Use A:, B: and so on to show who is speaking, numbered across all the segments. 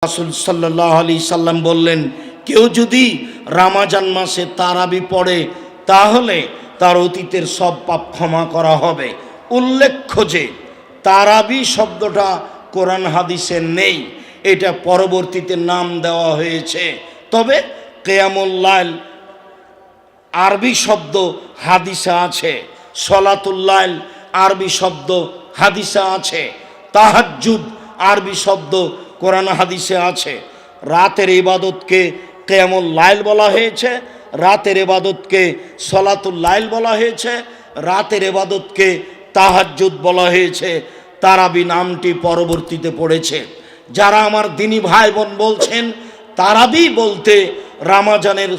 A: রাসূল সাল্লাল্লাহু আলাইহি সাল্লাম বললেন, কেউ যদি রমজান মাসে তারাবি পড়ে তাহলে তার অতীতের সব পাপ ক্ষমা করা হবে। উল্লেখ্য যে তারাবি শব্দটা কোরআন হাদিসে নেই, এটা পরবর্তীতে নাম দেওয়া হয়েছে। তবে কিয়ামুল লাইল আরবি শব্দ হাদিসে আছে, সলাতুল লাইল আরবি শব্দ হাদিসে আছে, তাহাজ্জুদ আরবি শব্দ কোরআন হাদিসে আছে। রাতের ইবাদতকে কিয়ামুল লাইল বলা হয়েছে, রাতের ইবাদতকে সলাতুল লাইল বলা হয়েছে, রাতের ইবাদতকে তাহাজ্জুদ বলা হয়েছে। তারাবি নামটি পরবর্তীতে পড়েছে। যারা আমার দিনী ভাই বোন বলছেন তারাবি বলতে রমজানের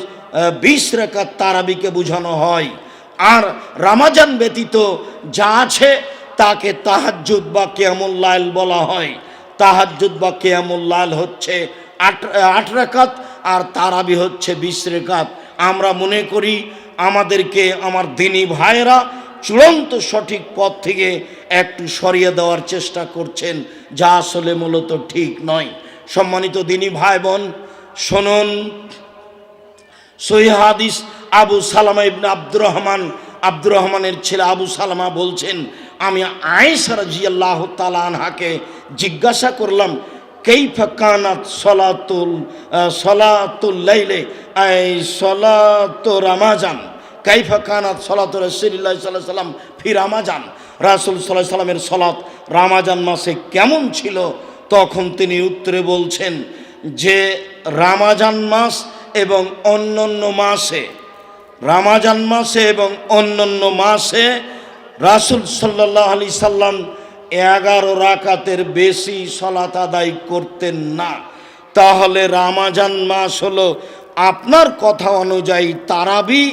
A: 20 রাকাত তারাবিকে বোঝানো হয়, আর রমজান ব্যতীত যা আছে তাকে তাহাজ্জুদ বা কিয়ামুল লাইল বলা হয়। তাহাজ্জুদ বা কিয়ামুল লাইল হচ্ছে 8 রাকাত আর তারাবি হচ্ছে 20 রাকাত। আমরা মনে করি আমাদেরকে আমার দিনী ভাইয়েরা চূড়ান্ত সঠিক পথ থেকে একটু সরিয়ে দেওয়ার চেষ্টা করছেন, যা আসলে মূলত ঠিক নয়। সম্মানিত দিনী ভাই বোন শুনুন, সহিহ হাদিস আবু সালামা ইবনে আব্দুর রহমানের ছেলে আবু সালামা বলছেন, আমি আয়েশা রাদিয়াল্লাহু তাআলা আনহাকে জিজ্ঞাসা করলাম, কাইফা কানাত সলাতুল লাইলে সলাতু রমাজান, কাইফা কানাত সলাতু রাসূলিল্লাহ সাল্লাল্লাহু আলাইহি সাল্লাম ফি রমাজান, রাসূল সাল্লাল্লাহু আলাইহি সাল্লামের সালাত রমাজান মাসে কেমন ছিল? তখন তিনি উত্তরে বলছেন যে রমাজান মাস এবং অন্যান্য মাসে, রমাজান মাসে এবং অন্যান্য মাসে রাসূল সাল্লাল্লাহু আলাইহি সাল্লাম 11 রাকাতের বেশি সালাত আদায় করতেন না। তাহলে রমাজান মাস হলো আপনার কথা অনুযায়ী তারাবি,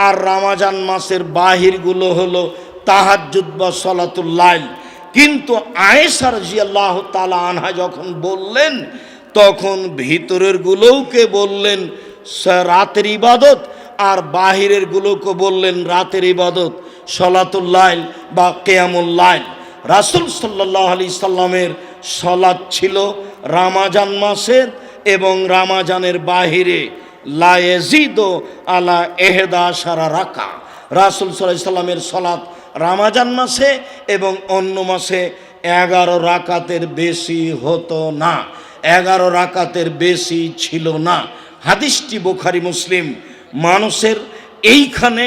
A: আর রমাজান মাসের বাহিরগুলো হলো তাহাজ্জুদ বা সলাতুল লাইল। কিন্তু আয়েশা রাদিয়াল্লাহু তাআলা আনহা যখন বললেন তখন ভিতরের গুলোকে বললেন রাতের ইবাদত, আর বাহিরের গুলোকে বললেন রাতের ইবাদত সলাতুল লাইল বা কিয়ামুল লাইল। রাসূল সাল্লাল্লাহু আলাইহি সাল্লামের সালাত ছিল রমাজান মাসের এবং রমাজানের বাহিরে লা ইয়াজিদু আলা 11 রাকা। রাসূল সাল্লাল্লাহু আলাইহি সাল্লামের সালাত রমাজান মাসে এবং অন্য মাসে 11 রাকাতের বেশি হতো না, 11 রাকাতের বেশি ছিল না। হাদিসটি বুখারী মুসলিম। মানুষের এইখানে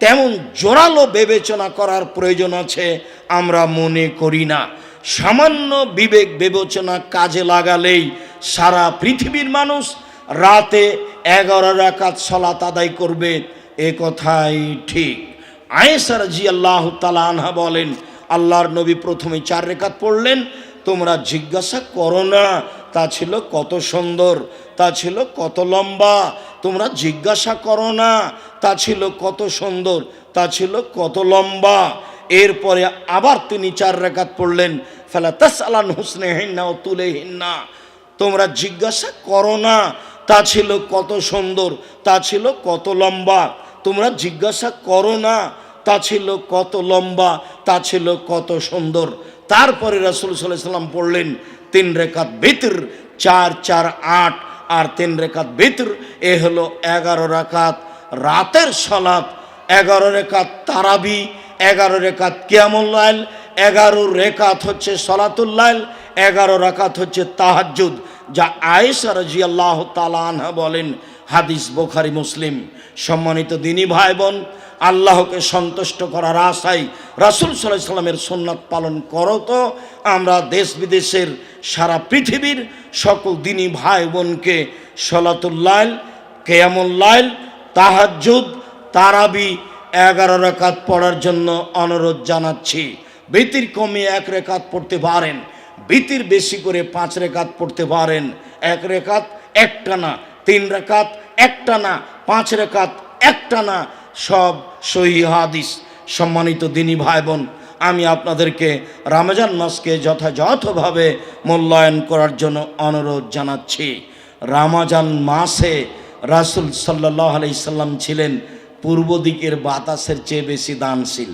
A: তেমন জোরালো বিবেচনা করার প্রয়োজন আছে আমরা মনে করি না। সামান্য বিবেক বিবেচনা কাজে লাগালেই সারা পৃথিবীর মানুষ রাতে 11 রাকাত সালাত আদায় করবে, এ কথাই ঠিক। আয়েশা রাদিয়াল্লাহু তাআলা আনহা বলেন, আল্লাহর নবী প্রথমে 4 রাকাত পড়লেন, তোমরা জিজ্ঞাসা করো না তা ছিল কত সুন্দর, তা ছিল কত লম্বা, তোমরা জিজ্ঞাসা করো না তা ছিল কত সুন্দর, তা ছিল কত লম্বা। এরপরে আবার তিনি 4 রাকাত পড়লেন, ফালা তাসআলান হুসনিহিন্না ওয়া তুলিহিন্না, তোমরা জিজ্ঞাসা করো না তা ছিল কত সুন্দর, তা ছিল কত লম্বা, তোমরা জিজ্ঞাসা করো না তা ছিল কত লম্বা, তা ছিল কত সুন্দর। তারপরে রাসূল সাল্লাল্লাহু আলাইহি সাল্লাম পড়লেন 3 রাকাত বিতর, 4 4 8 আর 3 রাকাত বিতর, এ হলো 11 রাকাত রাতের সালাত। 11 রাকাত তারাবি, 11 রাকাত কিয়ামুল লাইল, 11 রাকাত হচ্ছে সলাতুল লাইল, 11 রাকাত হচ্ছে তাহাজ্জুদ, যা আয়েশা রাদিয়াল্লাহু তাআলা আনহা বলেন। হাদিস বুখারী মুসলিম। সম্মানিত দিনী ভাই বোন, আল্লাহকে সন্তুষ্ট করার আশায় রাসূল সাল্লাল্লাহু আলাইহি সাল্লামের সুন্নাত পালন করো তো আমরা দেশ বিদেশের সারা পৃথিবীর সকল দিনী ভাই বোনকে সলাতুল লাইল, কিয়ামুল লাইল, তাহাজ্জুদ, তারাবি 11 রাকাত পড়ার জন্য অনুরোধ জানাচ্ছি। বিতির কমে 1 রাকাত পড়তে পারেন, বিতির বেশি করে 5 রাকাত পড়তে পারেন। 1 রাকাত একটানা, 3 রাকাত একটানা, 5 রাকাত একটানা, সব সহিহ হাদিস। সম্মানিত দিনী ভাই বোন, আমি আপনাদেরকে রমজান মাসকে যথাযথভাবে মূল্যায়ন করার জন্য অনুরোধ জানাচ্ছি। রমজান মাসে রাসূল সাল্লাল্লাহু আলাইহি সাল্লাম ছিলেন পূর্ব দিকের বাতাসের চেয়ে বেশি দানশীল।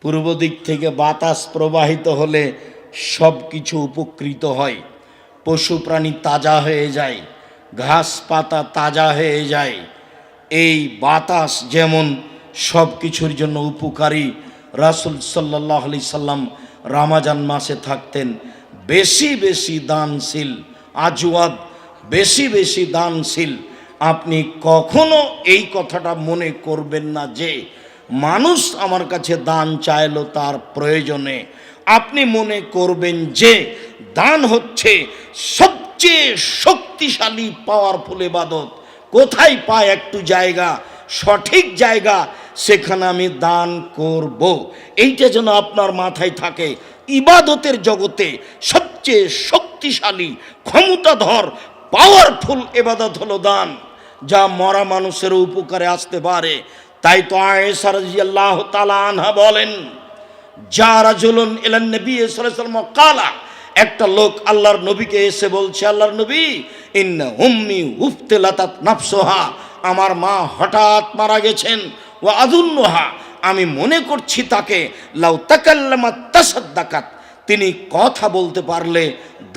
A: পূর্ব দিক থেকে বাতাস প্রবাহিত হলে সব কিছু উপকৃত হয়, পশু প্রাণী তাজা হয়ে যায়, ঘাস পাতা তাজা হয়ে যায়। এই বাতাস যেমন সব কিছুর জন্য উপকারী, রাসূল সাল্লাল্লাহু আলাইহি সাল্লাম রমজান মাসে থাকতেন বেশি বেশি দানশীল, আজওয়াদ, বেশি বেশি দানশীল। আপনি কখনো এই কথাটা মনে করবেন না যে মানুষ আমার কাছে দান চাইলো তার প্রয়োজনে। আপনি মনে করবেন যে দান হচ্ছে সবচেয়ে শক্তিশালী পাওয়ারফুল ইবাদত। কোথায় পায় একটু জায়গা, সঠিক জায়গা, সেখানে আমি দান করব, এইটা যেন আপনার মাথায় থাকে। ইবাদতের জগতে সবচেয়ে শক্তিশালী, ক্ষমতাধর, পাওয়ারফুল ইবাদত হলো দান, যা মরা মানুষের উপকারে আসতে পারে। তাই তো আয়েশা রাদিয়াল্লাহু তাআলা আনহা বলেন, যা রাজুলুন ইলান নবী সাল্লাল্লাহু আলাইহি ওয়াসাল্লাম ক্বালা, একটা লোক আল্লাহর নবীকে এসে বলছে, আল্লাহর নবী, ইন্না উম্মি উফতিলাতাত নাফসুহা, আমার মা হঠাৎ মারা গেছেন, ওয়া আযুন্নুহা, আমি মনে করছি তাকে লাউ তাকাল্লামাত তাসাদ্দাকাত, তিনি কথা বলতে পারলে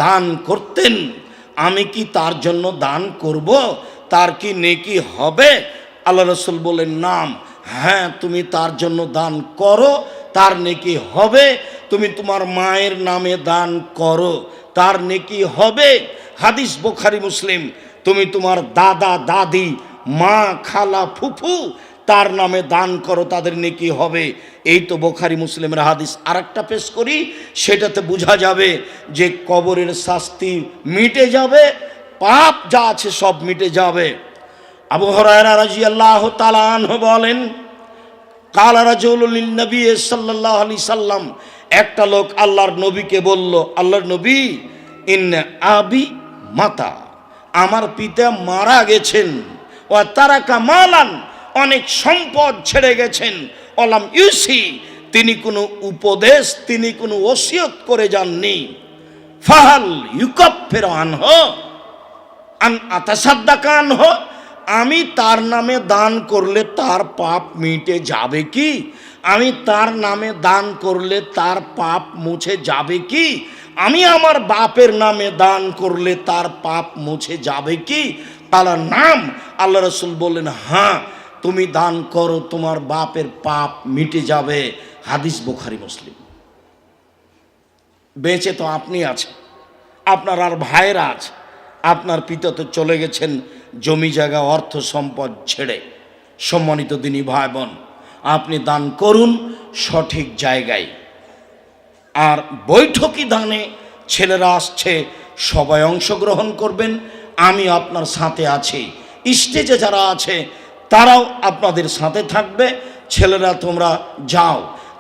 A: দান করতেন, আমি কি তার জন্য দান করব? তার কি নেকি হবে? আল্লাহ রাসূল বলেন, নাম, হ্যাঁ, তুমি তার জন্য দান করো, তার নেকি হবে। তুমি তোমার মায়ের নামে দান করো, তার নেকি হবে। হাদিস বুখারী মুসলিম। তুমি তোমার দাদা দাদি, মা, খালা, ফুফু, তার নামে দান করো, তাদের নেকি হবে। এই তো বুখারী মুসলিমের হাদিস। আরেকটা পেশ করি, সেটাতে বোঝা যাবে যে কবরের শাস্তি মিটে যাবে, পাপ যা আছে সব মিটে যাবে। আবু হুরায়রা রাদিয়াল্লাহু তাআলা আনহু বলেন, কালা রাজুলুন লিন নবী সাল্লাল্লাহু আলাইহি সাল্লাম, একটা লোক আল্লাহর নবীকে বলল, আল্লাহর নবী, ইন্না আবি মাতা, আমার পিতা মারা গেছেন, ওয়া তারাকা মালান, অনেক সম্পদ ছেড়ে গেছেন, অলাম ইউসি, তিনি কোনো উপদেশ, তিনি কোনো ওসিয়ত করে যাননি। ফাহাল ইউকাফিরু আনহু আন আতাসাদ্দাকা আনহু, আমি তার নামে দান করলে তার পাপ মিটে যাবে কি? আমি তার নামে দান করলে তার পাপ মুছে যাবে কি? আমি আমার বাপের নামে দান করলে তার পাপ মুছে যাবে কি? তার নাম, আল্লাহ রাসূল বললেন, হ্যাঁ, তুমি দান করো, তোমার বাপের পাপ মিটে যাবে। হাদিস বুখারী মুসলিম। বেঁচে তো আপনি আছেন, আপনার আর ভাইয়েরা আছে, আপনার পিতা তো চলে গেছেন জমি জায়গা অর্থ সম্পদ ছেড়ে। সম্মানিত দিনী ভাই বোন, আপনি দান করুন সঠিক জায়গায়। আর বৈঠকি দানে ছেলেরা আসছে, সবাই অংশগ্রহণ করবেন, আমি আপনার সাথে আছি। স্টেজে যারা আছে তারাও আপনাদের সাথে থাকবে। ছেলেরা তোমরা যাও।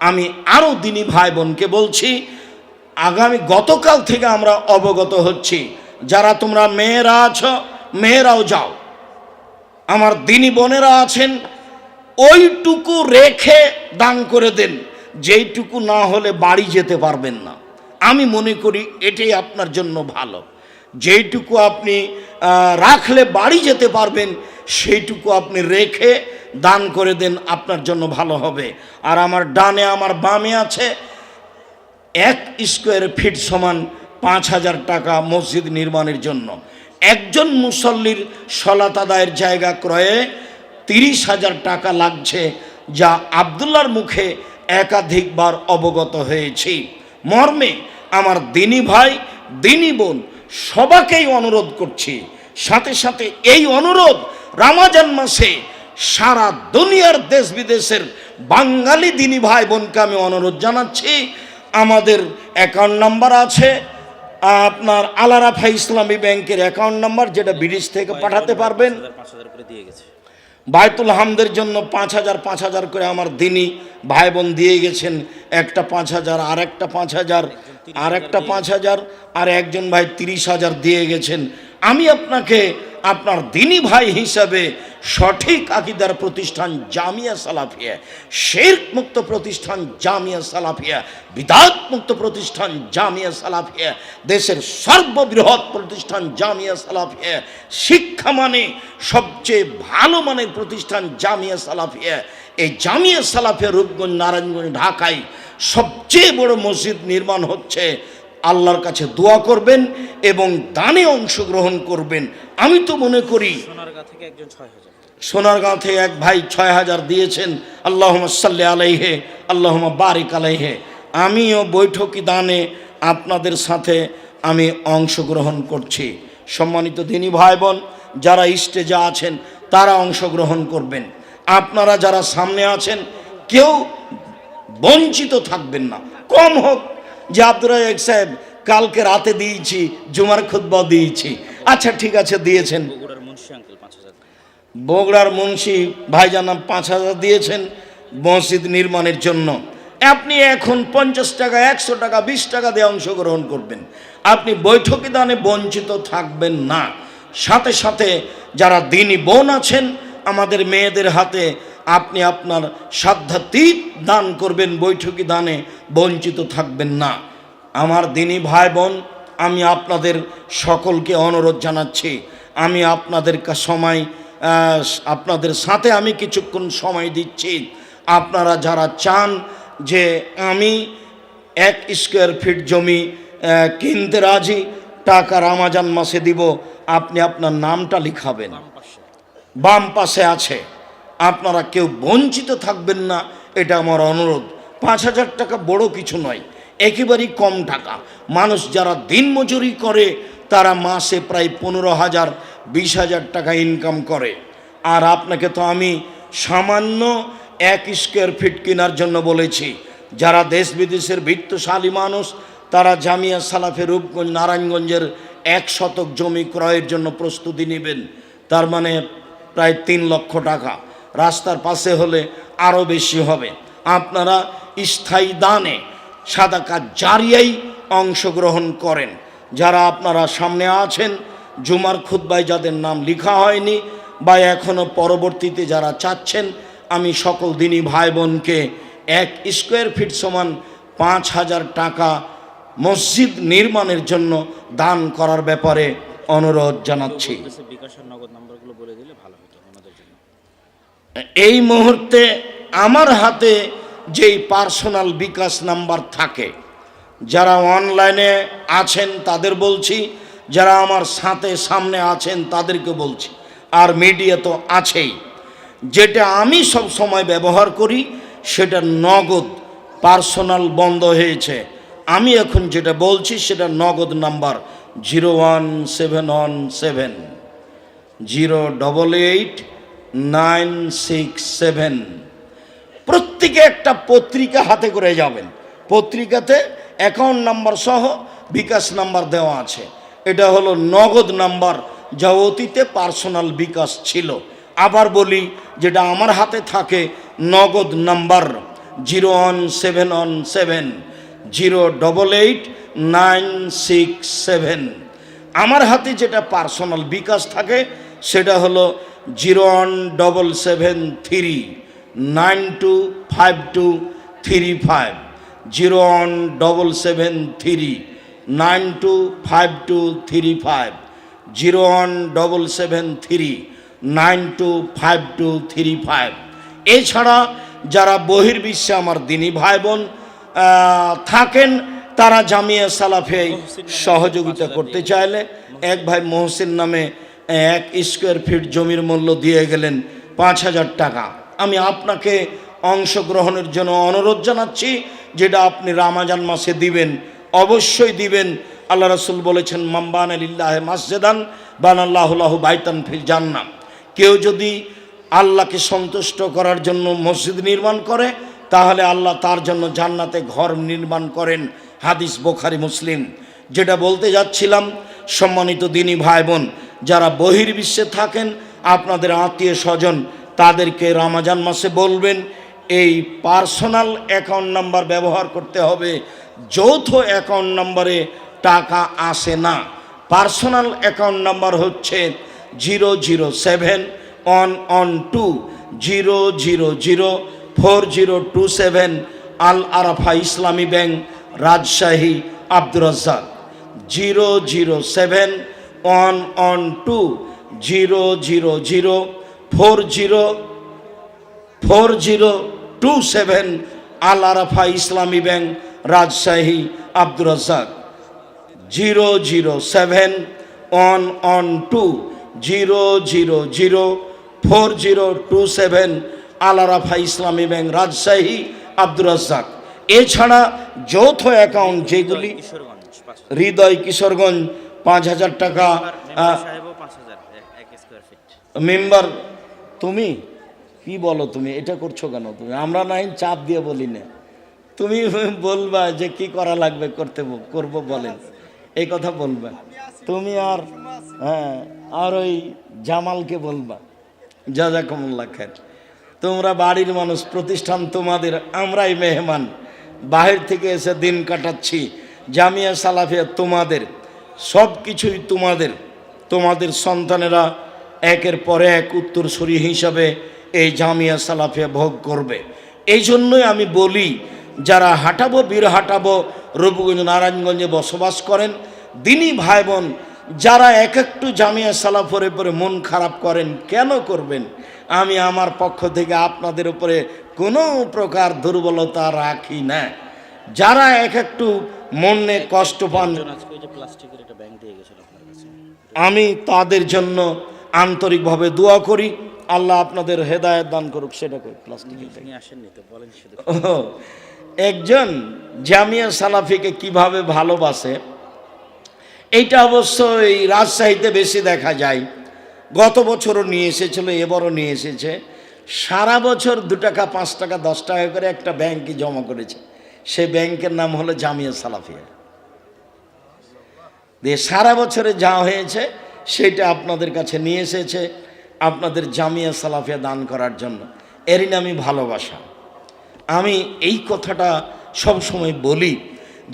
A: আমি আরও দিনী ভাই বোনকে বলছি, গতকাল থেকে আমরা অবগত হচ্ছি, যারা তোমরা মেয়েরা আছো, মেয়েরাও যাও। আমার দিনী বোনেরা আছেন, ওইটুকু রেখে দান করে দেন, যেইটুকু না হলে বাড়ি যেতে পারবেন না। আমি মনে করি এটাই আপনার জন্য ভালো। যেইটুকু আপনি রাখলে বাড়ি যেতে পারবেন, সেইটুকু আপনি রেখে দান করে দেন, আপনার জন্য ভালো হবে। আর আমার ডানে আমার বামে আছে 1 স্কোয়ার ফিট সমান 5,000 টাকা মসজিদ নির্মাণের জন্য। একজন মুসল্লির সলাত আদায়ের জায়গা ক্রয়ে 30,000 টাকা লাগছে, যা আব্দুল্লাহর মুখে একাধিকবার অবগত হয়েছি। মর্মে আমার দিনী ভাই, দিনী বোন সবাইকেই অনুরোধ করছি, সাথে সাথে এই অনুরোধ রমজান মাসে সারা দুনিয়ার দেশ বিদেশের বাঙালি দিনী ভাই বোনকে আমি অনুরোধ জানাচ্ছি। আমাদের অ্যাকাউন্ট নাম্বার আছে, আপনার আল রাফা ইসলামী ব্যাংকের অ্যাকাউন্ট নাম্বার, যেটা ব্রিজ থেকে পাঠাতে পারবেন। বায়তুল হামদের জন্য 5,000 করে আমার দিনী ভাই বোন দিয়ে গেছেন। একটা 5,000, আর একটা 5,000, আর একটা 5,000, আর একজন ভাই 30,000 দিয়ে গেছেন। আমি আপনাকে আপনার দিনী ভাই হিসাবে সঠিক আকীদার প্রতিষ্ঠান জামিয়া সালাফিয়া, শিরক মুক্ত প্রতিষ্ঠান জামিয়া সালাফিয়া, বিদআত মুক্ত প্রতিষ্ঠান জামিয়া সালাফিয়া, দেশের সর্ববৃহৎ প্রতিষ্ঠান জামিয়া সালাফিয়া, শিক্ষা মানে সবচেয়ে ভালো মানের প্রতিষ্ঠান জামিয়া সালাফিয়া। এই জামিয়া সালাফিয়া রূপগঞ্জ, নারায়ণগঞ্জ, ঢাকায় সবচেয়ে বড় মসজিদ নির্মাণ হচ্ছে। আল্লাহর কাছে দোয়া করবেন এবং দানে অংশগ্রহণ করবেন। আমি তো মনে করি
B: সোনারগাঁ থেকে একজন 6000,
A: সোনারগাঁও থেকে এক ভাই 6000 দিয়েছেন, আল্লাহুম্মা সাল্লি আলাইহি আল্লাহুম্মা বারিক আলাইহি। আমিও বৈঠকি দানে আপনাদের সাথে আমি অংশগ্রহণ করছি। সম্মানিত দিনী ভাই বোন, যারা স্টেজে আছেন তারা অংশগ্রহণ করবেন। আপনারা যারা সামনে আছেন কেউ বঞ্চিত থাকবেন না। কম হোক, যে আব্দুর রাজ্জাক সাহেব কালকে রাতে দিয়েছি, জুমার খুতবা দিয়েছি, আচ্ছা ঠিক আছে দিয়েছেন।
B: বগুড়ার মুন্সি আঙ্কেল 5000,
A: বগুড়ার মুন্সি ভাইজান 5000 দিয়েছেন মসজিদ নির্মাণের জন্য। আপনি এখন 50 টাকা, 100 টাকা, 20 টাকা দিয়ে অংশগ্রহণ করবেন। আপনি বৈঠকি দানে বঞ্চিত থাকবেন না। সাথে সাথে যারা দিনী বোন আছেন, আমাদের মেয়েদের হাতে আপনি আপনার সাধ্যাতীত দান করবেন, বৈঠকি দানে বঞ্চিত থাকবেন না। আমার দিনী ভাই বোন, আমি আপনাদের সকলকে অনুরোধ জানাচ্ছি, আমি আপনাদের আপনাদের সাথে আমি কিছুক্ষণ সময় দিচ্ছি। আপনারা যারা চান যে আমি 1 স্কোয়ার ফিট জমি কিনতে রাজি, টাকা রমজান মাসে দিব, আপনি আপনার নামটা লিখাবেন, বাম পাশে আছে। আপনারা কেউ বঞ্চিত থাকবেন না, এটা আমার অনুরোধ। 5000 টাকা বড় কিছু নয়, একেবারেই কম টাকা। মানুষ যারা দিন মজুরি করে তারা মাসে প্রায় 15,000 20,000 টাকা ইনকাম করে। আর আপনাকে তো আমি সামান্য 1 স্কোয়ার ফিট কেনার জন্য বলেছি। যারা দেশ বিদেশের বিত্তশালী মানুষ তারা জামিয়া সালাফে রূপগঞ্জ নারায়ণগঞ্জের 1 শতক জমি ক্রয়ের জন্য প্রস্তুতি নেবেন। তার মানে প্রায় 3 লক্ষ টাকা। রাস্তার পাশে হলে আরও বেশি হবে। আপনারা স্থায়ী দানে সাদাকাত জারিয়াই অংশগ্রহণ করেন। যারা আপনারা সামনে আছেন, জুমার খুতবায় যাদের নাম লেখা হয়নি বা এখনও পরবর্তীতে যারা চাচ্ছেন, আমি সকল দিনী ভাই বোনকে 1 স্কোয়ার ফিট সমান 5000 টাকা মসজিদ নির্মাণের জন্য দান করার ব্যাপারে অনুরোধ জানাচ্ছি।
B: বিকাশের নগদ নাম্বারগুলো বলে দিলে ভালো হতো ওনাদের জন্য।
A: এই মুহূর্তে আমার হাতে যেই পার্সোনাল বিকাশ নাম্বার থাকে, যারা অনলাইনে আছেন তাদের বলছি, যারা আমার সাথে সামনে আছেন তাদেরকে বলছি, আর মিডিয়া তো আছেই। যেটা আমি সব সময় ব্যবহার করি সেটা নগদ, পার্সোনাল বন্ধ হয়েছে। আমি এখন যেটা বলছি সেটা নগদ নাম্বার 01717 088 967। প্রত্যেকে একটা পত্রিকা হাতে করে যাবেন। পত্রিকাতে অ্যাকাউন্ট নাম্বার সহ বিকাশ নাম্বার দেওয়া আছে। এটা হলো নগদ নাম্বার, যা অতীতে পার্সোনাল বিকাশ ছিল। আবার বলি, যেটা আমার হাতে থাকে নগদ নাম্বার 01717 088 967। আমার হাতে যেটা পার্সোনাল বিকাশ থাকে সেটা হলো 01773 925235 01773 925235 01773 925235। এছাড়া যারা বহির্বিশ্বে আমার দিনী ভাই বোন থাকেন, তারা জামিয়া সালাফে সহযোগিতা করতে চাইলে, এক ভাই মহসিন নামে 1 স্কোয়ার ফিট জমির মূল্য দিয়ে গেলেন 5000 টাকা। আমি আপনাকে অংশগ্রহণের জন্য অনুরোধ জানাচ্ছি, যেটা আপনি রমজান মাসে দিবেন, অবশ্যই দিবেন। আল্লাহ রাসূল বলেছেন, মান বানা লিল্লাহি মাসজিদান বানাল্লাহু লাহু বাইতান ফিল জান্নাহ। কেউ যদি আল্লাহকে সন্তুষ্ট করার জন্য মসজিদ নির্মাণ করে, তাহলে আল্লাহ তার জন্য জান্নাতে ঘর নির্মাণ করেন। হাদিস বুখারী মুসলিম। যেটা বলতে যাচ্ছিলাম, সম্মানিত দিনী ভাই বোন, যারা বহির্বিশ্বে থাকেন, আপনাদের আত্মীয় স্বজন, তাদেরকে রমজান মাসে বলবেন এই পার্সোনাল অ্যাকাউন্ট নাম্বার ব্যবহার করতে হবে। যৌথ অ্যাকাউন্ট নাম্বারে টাকা আসে না। পার্সোনাল অ্যাকাউন্ট নাম্বার হচ্ছে 0071120004027 আল আরাফা ইসলামী ব্যাংক, রাজশাহী, আব্দুর রাজ্জাক। 0071120004027 আল আরাফা ইসলামী ব্যাংক, রাজশাহী, আব্দুর রাজ্জাক। 0071120004027 আল আরাফা ইসলামী ব্যাংক রাজশাহী আব্দুর রাজ্জাক। এছাড়া যৌথ অ্যাকাউন্ট যেগুলি
B: কিশোরগঞ্জ 5,000
A: হৃদয় কিশোরগঞ্জ 5,000 টাকা।
B: সাহেবও 5,000 এক স্কয়ার ফিট।
A: মেম্বার তুমি কি বলো, তুমি এটা করছো কেন? তুমি আমরা নাই চাপ দিয়ে বলি না, তুমি বলবা যে কি করা লাগবে করব বলেন, এই কথা বলবা তুমি। আর হ্যাঁ, আর ওই জামালকে বলবা জাযাকুমুল্লাহ খায়ের। তোমরা বাড়ির মানুষ, প্রতিষ্ঠান তোমাদের, আমরাই মেহমান, বাহির থেকে এসে দিন কাটাচ্ছি। জামিয়া সালাফিয়া তোমাদের, সব কিছুই তোমাদের। তোমাদের সন্তানেরা একের পর এক উত্তরসূরি হিসাবে এই জামিয়া সালাফিয়া ভোগ করবে। এই জন্যই আমি বলি, যারা হাঁটাবো বীর হাঁটাবো রূপগঞ্জ নারায়ণগঞ্জে বসবাস করেন, দিনী ভাই বোন যারা এক একটু জামিয়া সালাফের উপরে মন খারাপ করেন, কেন করবেন? আমি আমার পক্ষ থেকে আপনাদের উপরে কোনো প্রকার দুর্বলতা রাখি না। যারা এক একটু মনে কষ্ট পান,
B: আজকে ওই যে প্লাস্টিকের একটা ব্যাংক দিয়ে গেছিল আপনার কাছে,
A: আমি তাদের জন্য আন্তরিকভাবে দোয়া করি। আল্লাহ আপনাদের হেদায়েত দান করুক। সেটা করি প্লাস্টিকের ব্যাংক
B: নিয়ে আসেননি তো, বলেন শুধু।
A: একজন জামিয়া সালাফিকে কিভাবে ভালোবাসে, এইটা অবশ্য এই রাজশাহীতে বেশি দেখা যায়। গত বছরও নিয়ে এসেছিল, এবারও নিয়ে এসেছে। সারা বছর 2 টাকা 5 টাকা 10 টাকা করে একটা ব্যাংকে জমা করেছে। সে ব্যাংকের নাম হলো জামিয়া সালাফিয়া। দিয়ে সারা বছরে যা হয়েছে সেটা আপনাদের কাছে নিয়ে এসেছে, আপনাদের জামিয়া সালাফিয়া দান করার জন্য। এরই নামই ভালোবাসা। আমি এই কথাটা সবসময় বলি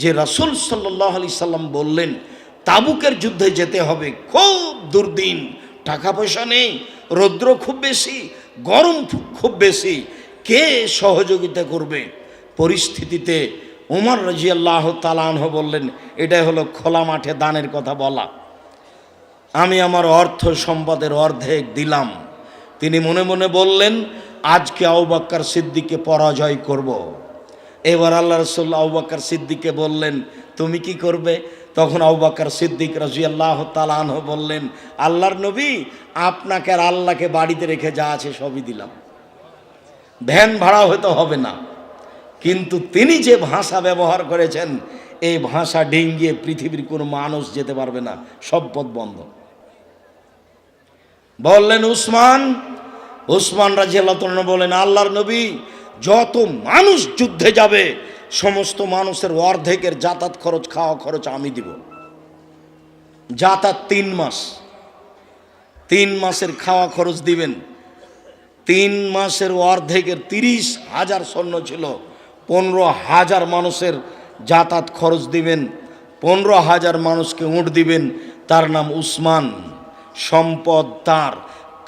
A: যে রাসূল সাল্লাল্লাহু আলাইহি সাল্লাম বললেন, তাবুকের যুদ্ধে যেতে হবে, খুব দুর্দিন, টাকা পয়সা নেই, রৌদ্র খুব বেশি, গরম খুব বেশি, কে সহযোগিতা করবে? পরিস্থিতিতে ওমর রাদিয়াল্লাহু তাআলা আনহু বললেন, এটাই হলো খোলা মাঠে দানের কথা বলা। আমি আমার অর্থ সম্পদের অর্ধেক দিলাম। তিনি মনে মনে বললেন, আজকে আবু বকর সিদ্দিককে পরাজয় করব। এবার আল্লাহ রাসূল আবু বকর সিদ্দিককে বললেন, তুমি কি করবে? তখন আবু বকর সিদ্দিক রাদিয়াল্লাহু তাআলা আনহু বললেন, আল্লাহর নবী, আপনাকে আর আল্লাহকে বাড়িতে রেখে যা আছে সবই দিলাম, ভ্যান ভাড়া হয়তো হবে না, কিন্তু তিনি যে ভাষা ব্যবহার করেছেন, এই ভাষা ডিঙ্গিয়ে পৃথিবীর কোনো মানুষ যেতে পারবে না, সব পথ বন্ধ। বললেন উসমান রাদিয়াল্লাহু তাআলা বলেন, আল্লাহর নবী, যত মানুষ যুদ্ধে যাবে সমস্ত মানুষের অর্ধেকের যাতায়াত খরচ, খাওয়া খরচ আমি দিব। যাতায়াত 3 মাস, 3 মাসের খাওয়া খরচ দিবেন। 3 মাসের অর্ধেকের 30,000 সৈন্য ছিল, 15,000 মানুষের যাতায়াত খরচ দিবেন, 15,000 মানুষকে উট দিবেন। তার নাম উসমান, সম্পদ তার,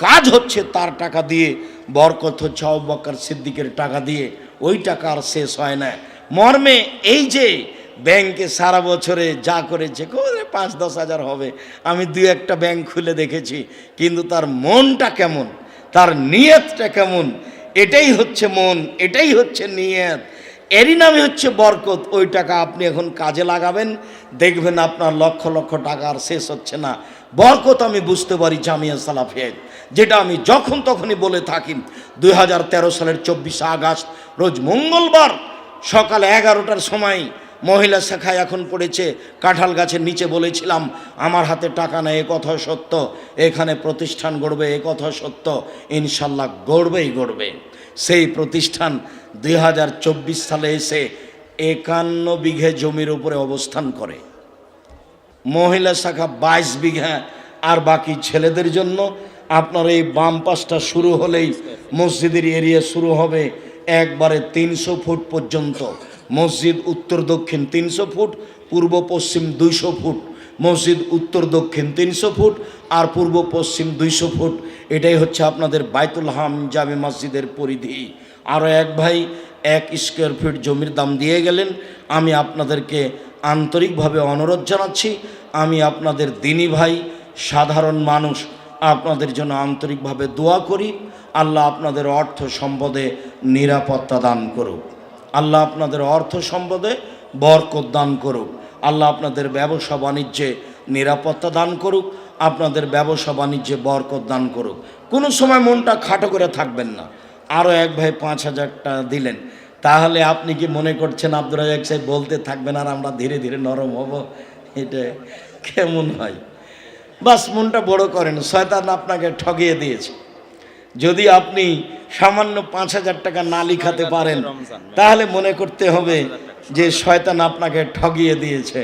A: কাজ হচ্ছে তার টাকা দিয়ে, বরকত হচ্ছে আবু বকর সিদ্দিকের টাকা দিয়ে। ওই টাকা আর শেষ হয় না। মর্মে এই যে ব্যাংকে সারা বছরে যা করেছে, 5-10 হাজার হবে, আমি 2-1টা ব্যাংক খুলে দেখেছি, কিন্তু তার মনটা কেমন, তার নিয়তটা কেমন, এটাই হচ্ছে মন, এটাই হচ্ছে নিয়ত, এরই নামে হচ্ছে বরকত। ওই টাকা আপনি এখন কাজে লাগাবেন, দেখবেন আপনার লক্ষ লক্ষ টাকা আর শেষ হচ্ছে না। বরকত আমি বুঝতে পারি জামিয়া সালাফিয়ায়, যেটা আমি যখন তখনই বলে থাকি। 2013 সালের 24 আগস্ট রোজ মঙ্গলবার সকাল 11টার সময় মহিলা শাখায় এখন পড়েছে কাঁঠাল গাছের নিচে, বলেছিলাম আমার হাতে টাকা নেই, এ কথা সত্য, এখানে প্রতিষ্ঠান গড়বে, এ কথা সত্য, ইনশাল্লাহ গড়বেই গড়বে। সেই প্রতিষ্ঠান 2024 সালে এসে 51 বিঘে জমির উপরে অবস্থান করে। মহিলা শাখা 22 বিঘা, আর বাকি ছেলেদের জন্য আপনার এই বাম পাশটা শুরু হলেই মসজিদের এরিয়া শুরু হবে একবারে 300 ফুট পর্যন্ত। মসজিদ উত্তর দক্ষিণ 300 ফুট, পূর্ব পশ্চিম 200 ফুট। মসজিদ উত্তর দক্ষিণ 300 ফুট আর পূর্ব পশ্চিম 200 ফুট। এটাই হচ্ছে আপনাদের বাইতুল হাম জামে মসজিদের পরিধি। আরও এক ভাই 1 স্কয়ার ফিট জমির দাম দিয়ে গেলেন। আমি আপনাদেরকে আন্তরিকভাবে অনুরোধ জানাচ্ছি, আমি আপনাদের দিনী ভাই, সাধারণ মানুষ, আপনাদের জন্য আন্তরিকভাবে দোয়া করি। আল্লাহ আপনাদের অর্থ সম্পদে নিরাপত্তা দান করুক, আল্লাহ আপনাদের অর্থ সম্পদে বরকত দান করুক, আল্লাহ আপনাদের ব্যবসা বাণিজ্যে নিরাপত্তা দান করুক, আপনাদের ব্যবসা বাণিজ্যে বরকত দান করুক। কোনো সময় মনটা খাটো করে থাকবেন না। আরও এক ভাই 5,000 টাকা দিলেন, তাহলে আপনি কি মনে করছেন আব্দুর রাজ্জাক সাহেব বলতে থাকবেন আর আমরা ধীরে ধীরে নরম হব? এটা কেমন হয়? বাস মনটা বড় করেন, শয়তান আপনাকে ঠগিয়ে দিয়েছে। যদি আপনি সামান্য 5,000 টাকা না লিখাতে পারেন তাহলে মনে করতে হবে যে শয়তান আপনাকে ঠগিয়ে দিয়েছে।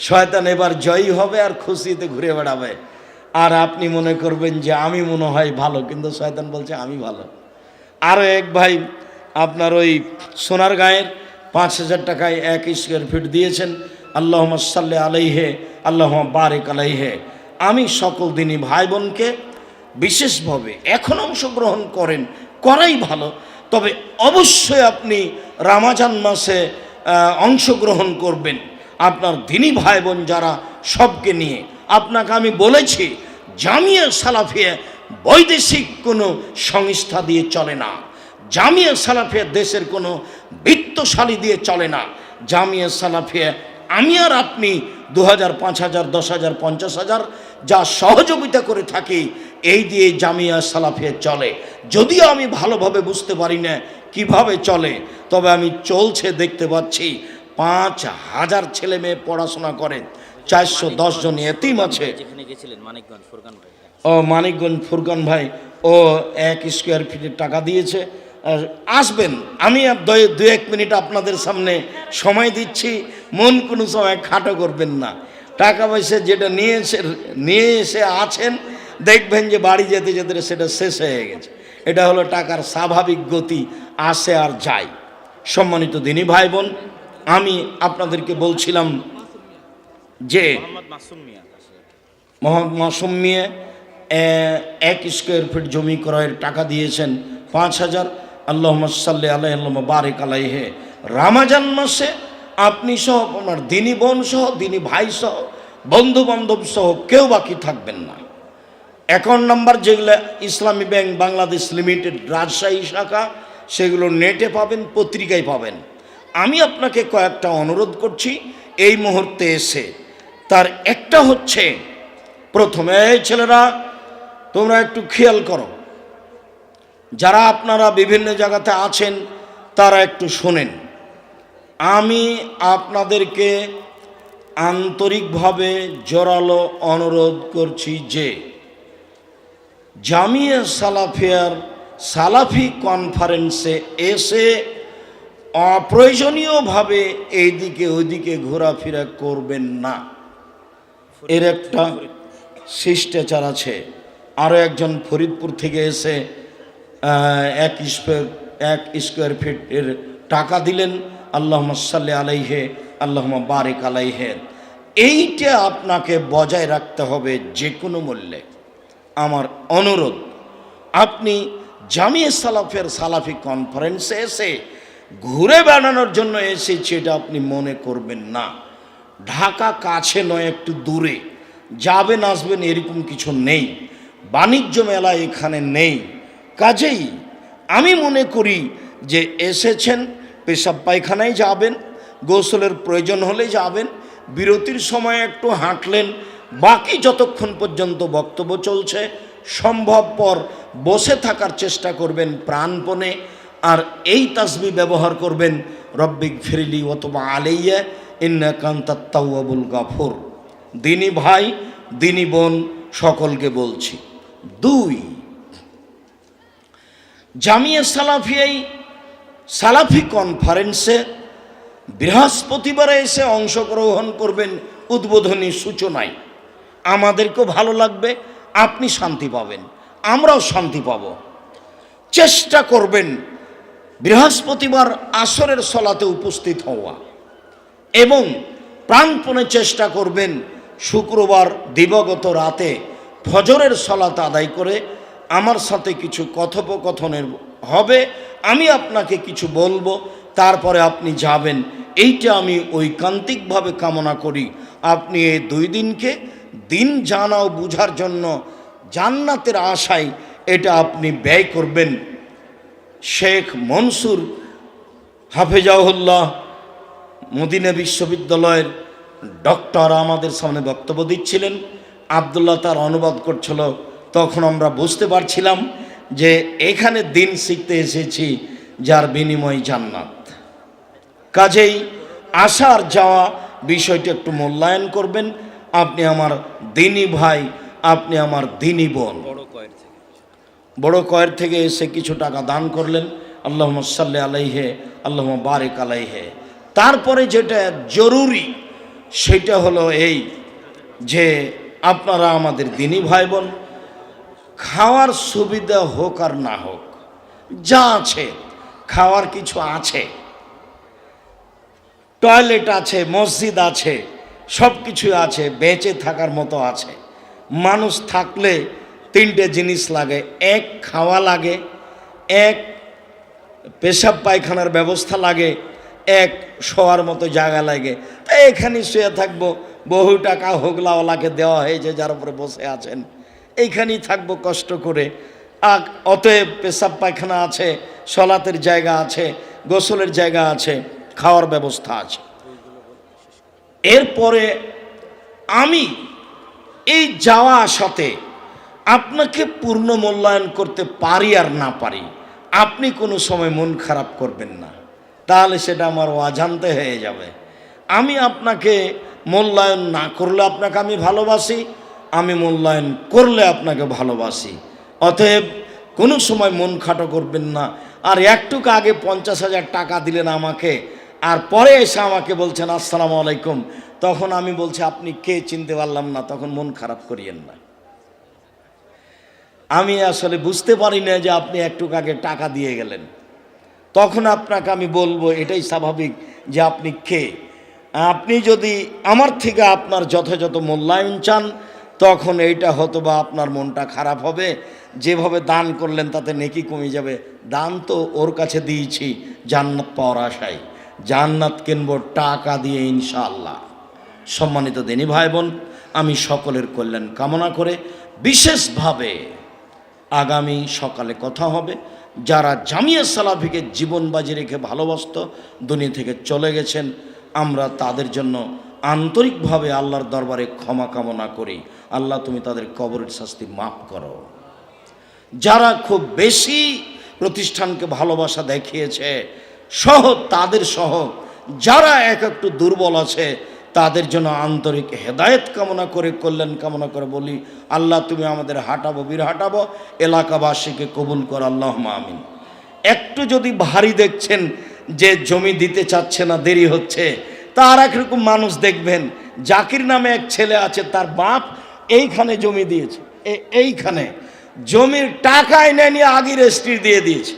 A: শয়তান এবার জয়ী হবে আর খুশিতে ঘুরে বেড়াবে, আর আপনি মনে করবেন যে আমি মনে হয় ভালো, কিন্তু শয়তান বলছে আমি ভালো। আরও এক ভাই আপনার ওই সোনারগাঁয়ের 5,000 টাকায় 1 স্কোয়ার ফিট দিয়েছেন। আল্লাহুম্মা সাল্লি আলাইহে আল্লাহুম্মা বারিক আলাইহে। আমি সকল দিনী ভাই বোনকে বিশেষভাবে এখন অংশগ্রহণ করাই ভালো, তবে অবশ্যই আপনি রমজান মাসে অংশগ্রহণ করবেন আপনার দিনী ভাই বোন যারা, সবকে নিয়ে। আপনাকে আমি বলেছি জামিয়া সালাফিয়া বৈদেশিক কোনো সংস্থা দিয়ে চলে না, জামিয়া সালাফিয়া দেশের কোনো বিত্তশালী দিয়ে চলে না। জামিয়া সালাফিয়া আমি আর আপনি 2,000, 5,000, 10,000, 50,000 যা সহযোগিতা করে থাকি, এই দিয়ে জামিয়া সালাফিয়া চলে। যদিও আমি ভালোভাবে বুঝতে পারি না কিভাবে চলে, তবে আমি চলছে দেখতে পাচ্ছি। 5,000 ছেলে মেয়ে পড়াশোনা করে, 410 জন এতিম আছে।
B: যেখানে গেছিলেন মানিকগঞ্জ ফুরকান ভাই,
A: ও মানিকগঞ্জ ফুরকান ভাই, ও 1 স্কোয়ার ফিটের টাকা দিয়েছে। আসবেন, আমি 2-1 মিনিট আপনাদের সামনে সময় দিচ্ছি, মন কোনো সময় খাটো করবেন না। টাকা পয়সা যেটা নিয়ে এসে আছেন, দেখবেন যে বাড়ি যেতে যেতে সেটা শেষ হয়ে গেছে। এটা হলো টাকার স্বাভাবিক গতি, আসে আর যায়। সম্মানিত দিনী ভাই বোন, আমি আপনাদেরকে বলছিলাম যে
B: মোহাম্মদ মাসুম মিয়া,
A: মোহাম্মদ মাসুম মিয়া 1 স্কোয়ার ফিট জমি ক্রয়ের টাকা দিয়েছেন 5,000। আল্লাহুম্মা সাল্লি আলাইহি আল্লাহুম্মা বারিক আলাইহি। রমজান মাসে আপনি সহ, আপনার দিনী বোন সহ, দিনী ভাই সহ, বন্ধু বান্ধব সহ কেউ বাকি থাকবেন না। অ্যাকাউন্ট নাম্বার যেগুলো ইসলামী ব্যাংক বাংলাদেশ লিমিটেড রাজশাহী শাখা, সেগুলো নেটে পাবেন, পত্রিকায় পাবেন। আমি আপনাকে কয়েকটা অনুরোধ করছি এই মুহূর্তে এসে। তার একটা হচ্ছে, প্রথমে এই ছেলেরা তোমরা একটু খেয়াল করো, যারা আপনারা বিভিন্ন জায়গাতে আছেন তারা একটু শোনেন। আমি আপনাদেরকে আন্তরিকভাবে জোরালো অনুরোধ করছি যে জামিয়া সালাফিয়ার সালাফি কনফারেন্সে এসে অপ্রয়োজনীয়ভাবে এইদিকে ওইদিকে ঘোরাফেরা করবেন না। এর একটা শিষ্টাচার আছে। আরও একজন ফরিদপুর থেকে এসে 1 স্কোয়ার ফিটের টাকা দিলেন। আল্লাহুম্মা সাল্লি আলাইহি আল্লাহুম্মা বারিক আলাইহি। এইটা আপনাকে বজায় রাখতে হবে যে কোনো মূল্যে। আমার অনুরোধ, আপনি জামিয়া সালাফের সালাফি কনফারেন্সে এসে ঘুরে বেড়ানোর জন্য এসেছি এটা আপনি মনে করবেন না। ঢাকা কাছে নয়, একটু দূরে যাবেন আসবেন এরকম কিছু নেই। বাণিজ্য মেলা এখানে নেই। কাজেই আমি মনে করি যে এসেছেন, পেশাব পায়খানায় যাবেন, গোসলের প্রয়োজন হলে যাবেন, বিরতির সময় একটু হাঁটলেন, বাকি যতক্ষণ পর্যন্ত বক্তব্য চলছে সম্ভবপর বসে থাকার চেষ্টা করবেন প্রাণপণে। আর এই তাসবিহ ব্যবহার করবেন, রব্বিক ফিরলি ওয়াতুব আলাইয়া ইন্নাকা আনতাত তাওয়াবুল গাফুর। দিনী ভাই, দিনী বোন সকলকে বলছি। 2, জামিয়া সালাফিয়াই সালাফি কনফারেন্সে বৃহস্পতিবারে এসে অংশগ্রহণ করবেন উদ্বোধনী সূচনায়। আমাদেরকেও ভালো লাগবে, আপনি শান্তি পাবেন, আমরাও শান্তি পাব। চেষ্টা করবেন বৃহস্পতিবার আসরের সলাতে উপস্থিত হওয়া, এবং প্রাণপণে চেষ্টা করবেন শুক্রবার দিবাগত রাতে ফজরের সলাত আদায় করে আমার সাথে কিছু কথোপকথনের হবে। আমি আপনাকে কিছু বলবো, তারপরে আপনি যাবেন। এইটা আমি ঐকান্তিকভাবে কামনা করি। আপনি এই 2 দিনকে দিন জানা ও বুঝার জন্য জান্নাতের আশায় এটা আপনি ব্যয় করবেন। শেখ মনসুর হাফেজাহুল্লাহ মদিনা বিশ্ববিদ্যালয়ের ডক্টর আমাদের সামনে বক্তব্য দিচ্ছিলেন, আব্দুল্লাহ তার অনুবাদ করছিল। তখন আমরা বুঝতে পারছিলাম যে এখানে দিন শিখতে এসেছি, যার বিনিময় জান্নাত। কাজেই আসার যাওয়া বিষয়টি একটু মূল্যায়ন করবেন। আপনি আমার দিনী ভাই, আপনি আমার দিনী বোন। বড় কয়ের থেকে এসে কিছু টাকা দান করলেন, আল্লাহুম্মা সাল্লি আলাইহি, আল্লাহুম্মা বারিক আলাইহি। তারপরে যেটা জরুরি সেটা হলো এই যে আপনারা আমাদের দিনী ভাই বোন, খাওয়ার সুবিধা হোক আর না হোক, যা আছে খাওয়ার কিছু আছে, টয়লেট আছে, মসজিদ আছে, সব কিছু আছে, বেঁচে থাকার মতো আছে। মানুষ থাকলে তিনটে জিনিস লাগে, এক খাওয়া লাগে, এক পেশাব পায়খানার ব্যবস্থা লাগে, এক শোয়ার মতো জায়গা লাগে। তাই এখানে শুয়ে থাকবো, বহু টাকা হোগলাওয়ালাকে দেওয়া হয়েছে যার উপরে বসে আছেন, এইখানেই থাকবো কষ্ট করে। অতএব পেশাব পায়খানা আছে, সলাতের জায়গা আছে, গোসলের জায়গা আছে, খাওয়ার ব্যবস্থা আছে। এরপরে আমি এই যাওয়া আসাতে আপনাকে পূর্ণ মূল্যায়ন করতে পারি আর না পারি, আপনি কোনো সময় মন খারাপ করবেন না, তাহলে সেটা আমার অজান্তে হয়ে যাবে। আমি আপনাকে মূল্যায়ন না করলে আপনাকে আমি ভালোবাসি, আমি মূল্যায়ন করলে আপনাকে ভালোবাসি। অতএব কোনো সময় মন খাটো করবেন না। আর একটুকু আগে 50,000 টাকা দিলেন আমাকে, আর পরে এসে আমাকে বলছেন আসসালামু আলাইকুম, তখন আমি বলছি আপনি কে চিনতে পারলাম না, তখন মন খারাপ করিয়েন না। আমি আসলে বুঝতে পারি না যে আপনি একটু আগে টাকা দিয়ে গেলেন, তখন আপনাকে আমি বলবো এটাই স্বাভাবিক যে আপনি কে। আপনি যদি আমার থেকে আপনার যথাযথ মূল্যায়ন চান, তখন এইটা হতো বা আপনার মনটা খারাপ হবে, যেভাবে দান করলেন তাতে নেকি কমে যাবে। দান তো ওর কাছে দিয়েছি জান্নাত পাওয়ার আশায়, জান্নাত কিনবো টাকা দিয়ে ইনশাআল্লাহ। সম্মানিত দিনী ভাই বোন, আমি সকলের কল্যাণ কামনা করে বিশেষভাবে আগামী সকালে কথা হবে, যারা জামিয়া সালাফিকে জীবন বাজি রেখে ভালোবাসত, দুনিয়া থেকে চলে গেছেন, আমরা তাদের জন্য আন্তরিকভাবে আল্লাহর দরবারে ক্ষমা কামনা করি। আল্লাহ তুমি তাদের কবরের শাস্তি মাফ করো। যারা খুব বেশি প্রতিষ্ঠানকে ভালোবাসা দেখিয়েছে সহ, তাদের সহ যারা একটু দুর্বল আছে, তাদের জন্য আন্তরিক হেদায়েত কামনা করে, কল্যাণ কামনা করে বলি আল্লাহ তুমি আমাদের হাঁটাবো, বীর হাঁটাবো, এলাকাবাসীকে কবুল কর, আল্লাহুম্মা আমিন। একটু যদি ভারী দেখছেন যে জমি দিতে চাচ্ছে না, দেরি হচ্ছে, তার একরকম মানুষ দেখবেন, জাকির নামে এক ছেলে আছে, তার বাপ এইখানে জমি দিয়েছে, এইখানে জমির টাকায় নেয়নি, আগে রেজিস্ট্রি দিয়ে দিয়েছে।